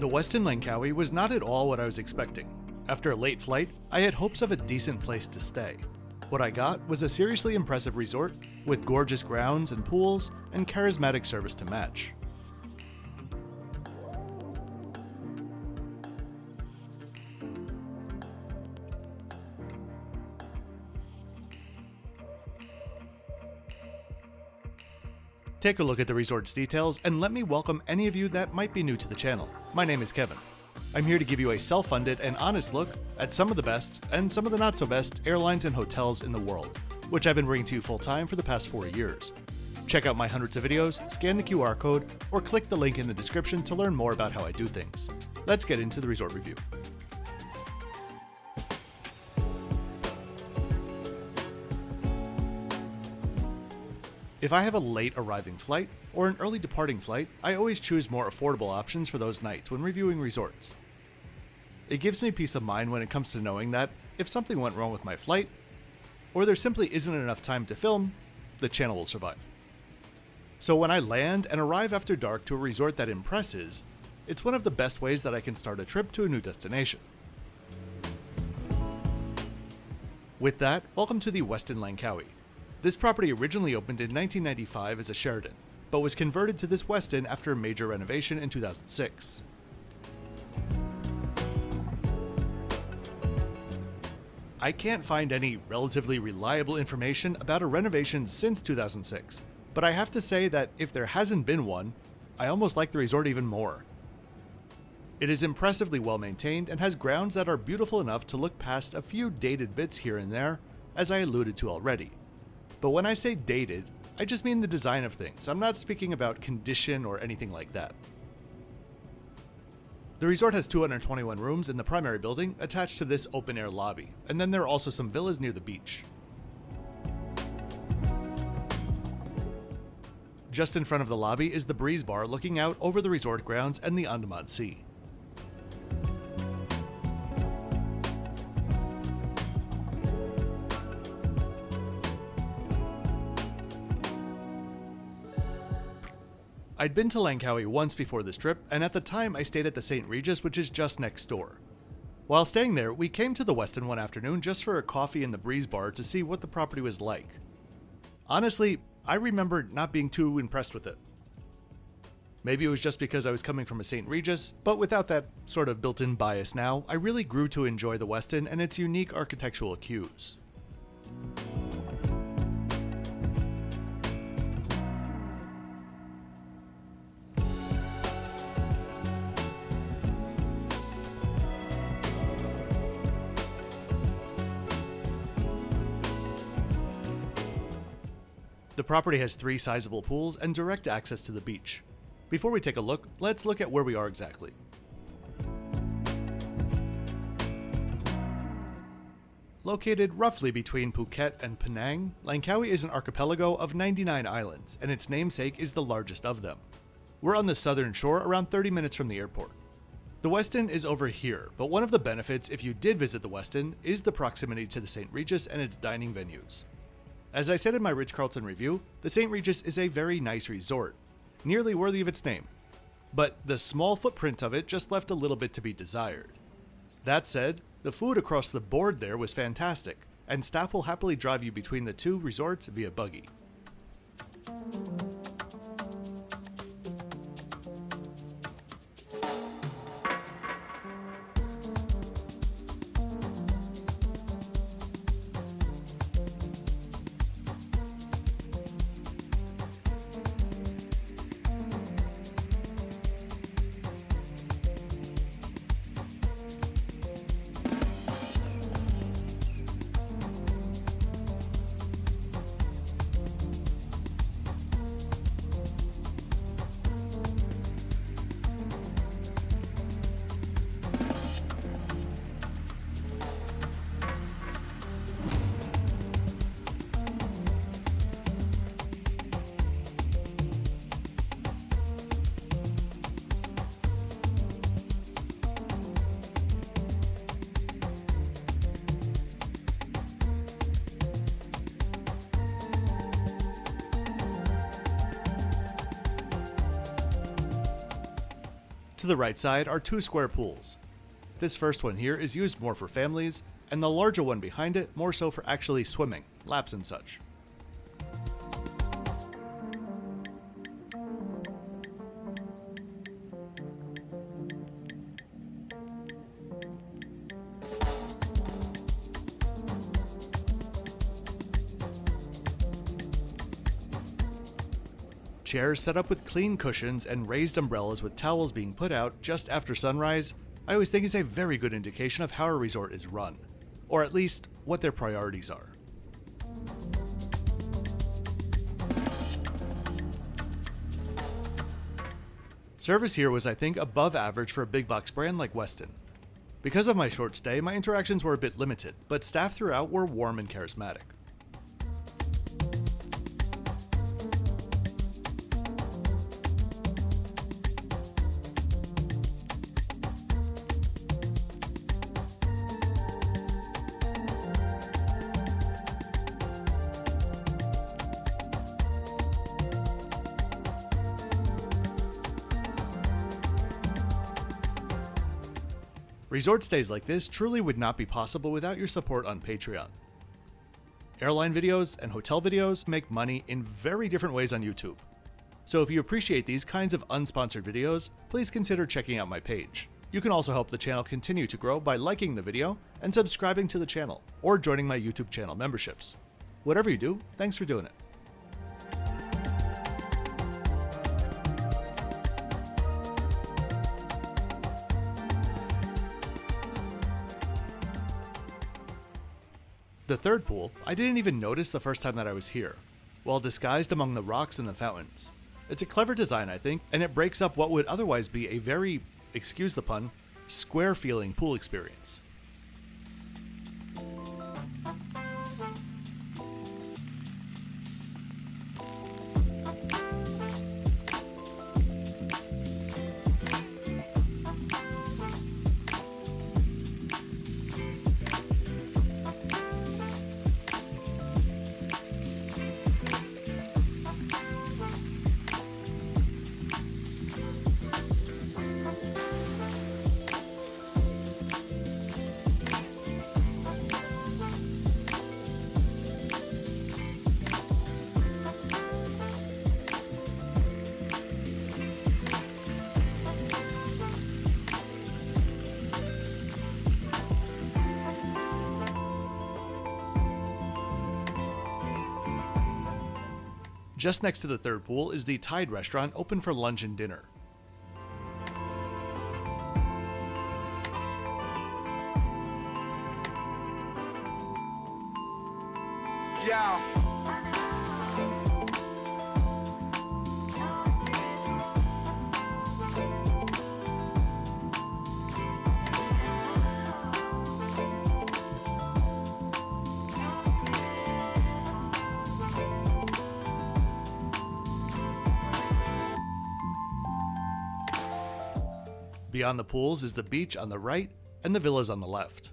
The Westin Langkawi was not at all what I was expecting. After a late flight, I had hopes of a decent place to stay. What I got was a seriously impressive resort with gorgeous grounds and pools and charismatic service to match. Take a look at the resort's details and let me welcome any of you that might be new to the channel. My name is Kevin. I'm here to give you a self-funded and honest look at some of the best and some of the not so best airlines and hotels in the world, which I've been bringing to you full time for the past 4 years. Check out my hundreds of videos, scan the QR code, or click the link in the description to learn more about how I do things. Let's get into the resort review. If I have a late arriving flight or an early departing flight, I always choose more affordable options for those nights when reviewing resorts. It gives me peace of mind when it comes to knowing that if something went wrong with my flight, or there simply isn't enough time to film, the channel will survive. So when I land and arrive after dark to a resort that impresses, it's one of the best ways that I can start a trip to a new destination. With that, welcome to the Westin Langkawi. This property originally opened in 1995 as a Sheraton, but was converted to this Westin after a major renovation in 2006. I can't find any relatively reliable information about a renovation since 2006, but I have to say that if there hasn't been one, I almost like the resort even more. It is impressively well maintained and has grounds that are beautiful enough to look past a few dated bits here and there, as I alluded to already. But when I say dated, I just mean the design of things. I'm not speaking about condition or anything like that. The resort has 221 rooms in the primary building attached to this open-air lobby, and then there are also some villas near the beach. Just in front of the lobby is the breeze bar looking out over the resort grounds and the Andaman Sea. I'd been to Langkawi once before this trip, and at the time I stayed at the St. Regis, which is just next door. While staying there, we came to the Westin one afternoon just for a coffee in the breeze bar to see what the property was like. Honestly, I remember not being too impressed with it. Maybe it was just because I was coming from a St. Regis, but without that sort of built-in bias now, I really grew to enjoy the Westin and its unique architectural cues. The property has 3 sizable pools and direct access to the beach. Before we take a look, let's look at where we are exactly. Located roughly between Phuket and Penang, Langkawi is an archipelago of 99 islands, and its namesake is the largest of them. We're on the southern shore around 30 minutes from the airport. The Westin is over here, but one of the benefits if you did visit the Westin is the proximity to the St. Regis and its dining venues. As I said in my Ritz-Carlton review, the St. Regis is a very nice resort, nearly worthy of its name, but the small footprint of it just left a little bit to be desired. That said, the food across the board there was fantastic, and staff will happily drive you between the 2 resorts via buggy. the right side are two square pools. This first one here is used more for families, and the larger one behind it more so for actually swimming, laps and such. Chairs set up with clean cushions and raised umbrellas with towels being put out just after sunrise, I always think is a very good indication of how a resort is run, or at least what their priorities are. Service here was, I think, above average for a big box brand like Westin. Because of my short stay, my interactions were a bit limited, but staff throughout were warm and charismatic. Resort stays like this truly would not be possible without your support on Patreon. Airline videos and hotel videos make money in very different ways on YouTube. So if you appreciate these kinds of unsponsored videos, please consider checking out my page. You can also help the channel continue to grow by liking the video and subscribing to the channel, or joining my YouTube channel memberships. Whatever you do, thanks for doing it. The third pool, I didn't even notice the first time that I was here, while disguised among the rocks and the fountains. It's a clever design, I think, and it breaks up what would otherwise be a very, excuse the pun, square-feeling pool experience. Just next to the third pool is the Tide restaurant, open for lunch and dinner. Yeah. Beyond the pools is the beach on the right and the villas on the left.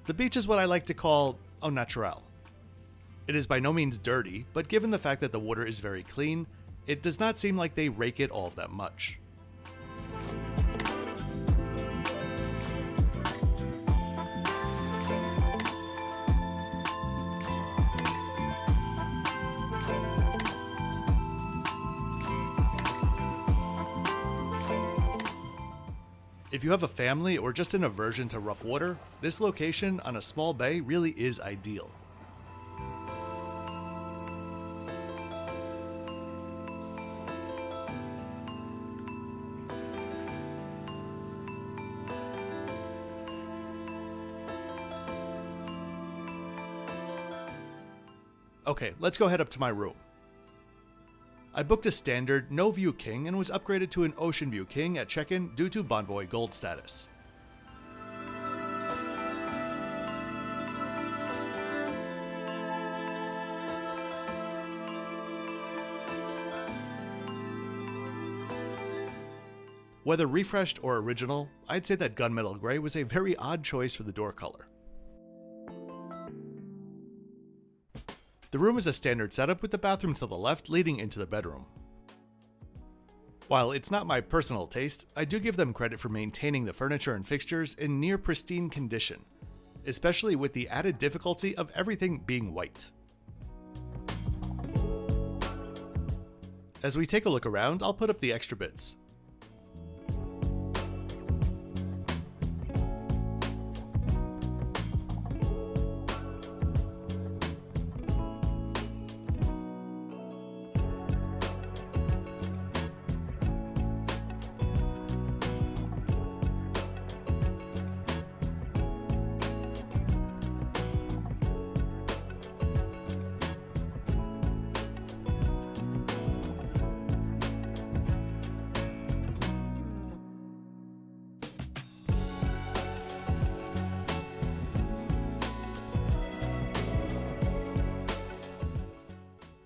The beach is what I like to call au naturel. It is by no means dirty, but given the fact that the water is very clean, it does not seem like they rake it all that much. If you have a family or just an aversion to rough water, this location on a small bay really is ideal. Okay, let's go head up to my room. I booked a standard No View King and was upgraded to an Ocean View King at check-in due to Bonvoy Gold status. Whether refreshed or original, I'd say that gunmetal gray was a very odd choice for the door color. The room is a standard setup with the bathroom to the left leading into the bedroom. While it's not my personal taste, I do give them credit for maintaining the furniture and fixtures in near pristine condition, especially with the added difficulty of everything being white. As we take a look around, I'll put up the extra bits.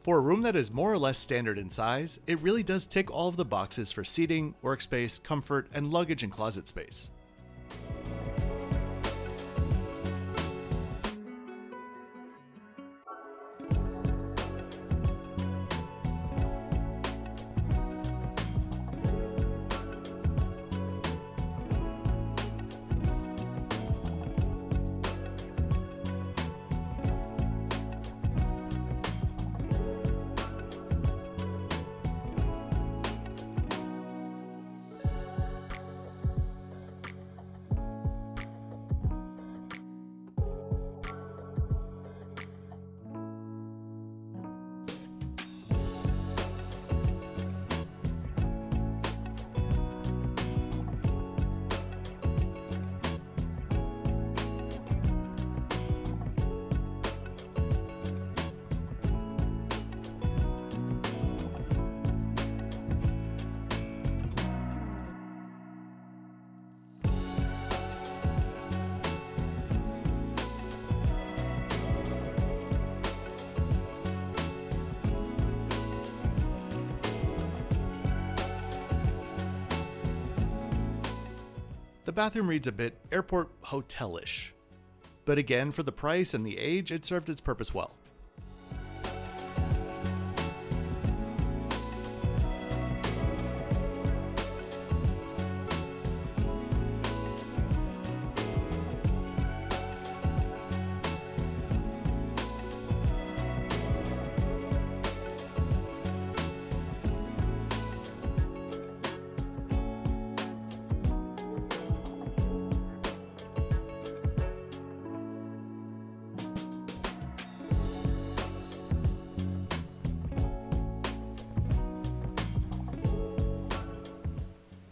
For a room that is more or less standard in size, it really does tick all of the boxes for seating, workspace, comfort, and luggage and closet space. The bathroom reads a bit airport hotel-ish, but again, for the price and the age, it served its purpose well.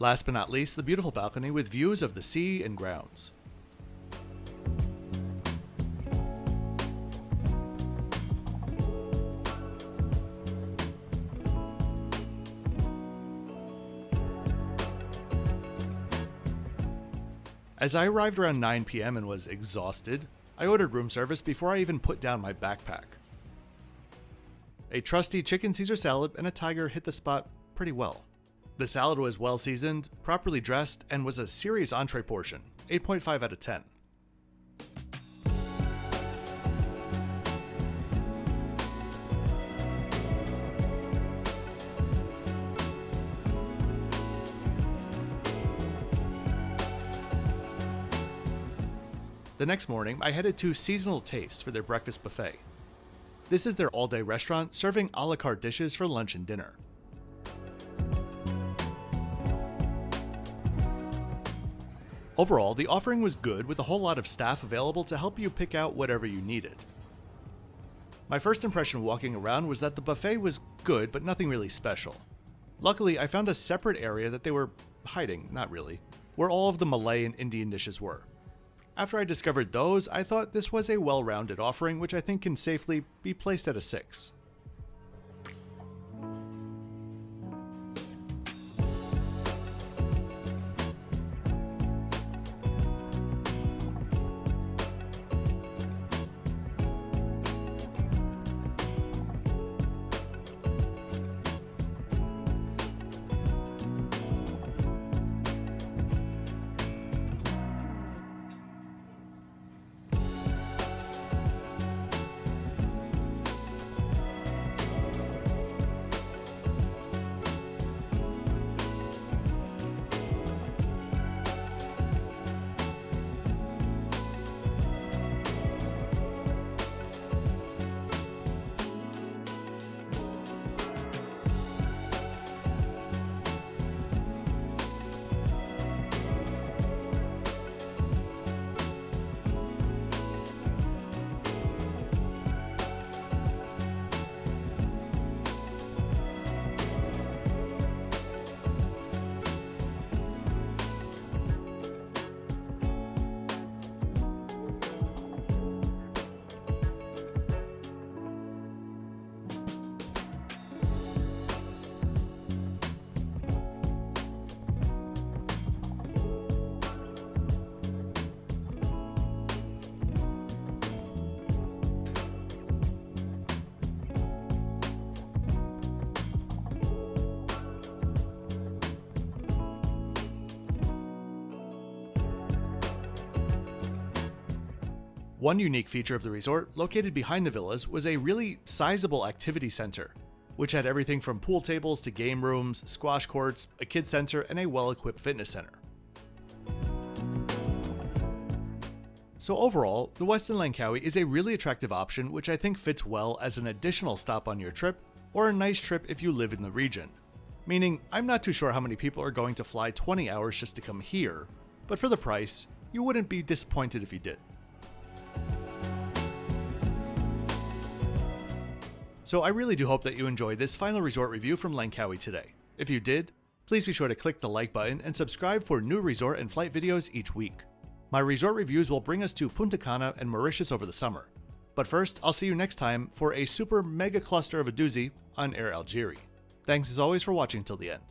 Last but not least, the beautiful balcony with views of the sea and grounds. As I arrived around 9 p.m. and was exhausted, I ordered room service before I even put down my backpack. A trusty chicken Caesar salad and a tiger hit the spot pretty well. The salad was well seasoned, properly dressed, and was a serious entree portion, 8.5 out of 10. The next morning, I headed to Seasonal Taste for their breakfast buffet. This is their all-day restaurant serving a la carte dishes for lunch and dinner. Overall, the offering was good with a whole lot of staff available to help you pick out whatever you needed. My first impression walking around was that the buffet was good, but nothing really special. Luckily, I found a separate area that they were hiding, not really, where all of the Malay and Indian dishes were. After I discovered those, I thought this was a well-rounded offering, which I think can safely be placed at a 6. One unique feature of the resort, located behind the villas, was a really sizable activity center, which had everything from pool tables to game rooms, squash courts, a kids center, and a well-equipped fitness center. So overall, the Westin Langkawi is a really attractive option which I think fits well as an additional stop on your trip, or a nice trip if you live in the region. Meaning, I'm not too sure how many people are going to fly 20 hours just to come here, but for the price, you wouldn't be disappointed if you did. So I really do hope that you enjoyed this final resort review from Langkawi today. If you did, please be sure to click the like button and subscribe for new resort and flight videos each week. My resort reviews will bring us to Punta Cana and Mauritius over the summer. But first, I'll see you next time for a super mega cluster of a doozy on Air Algerie. Thanks as always for watching till the end.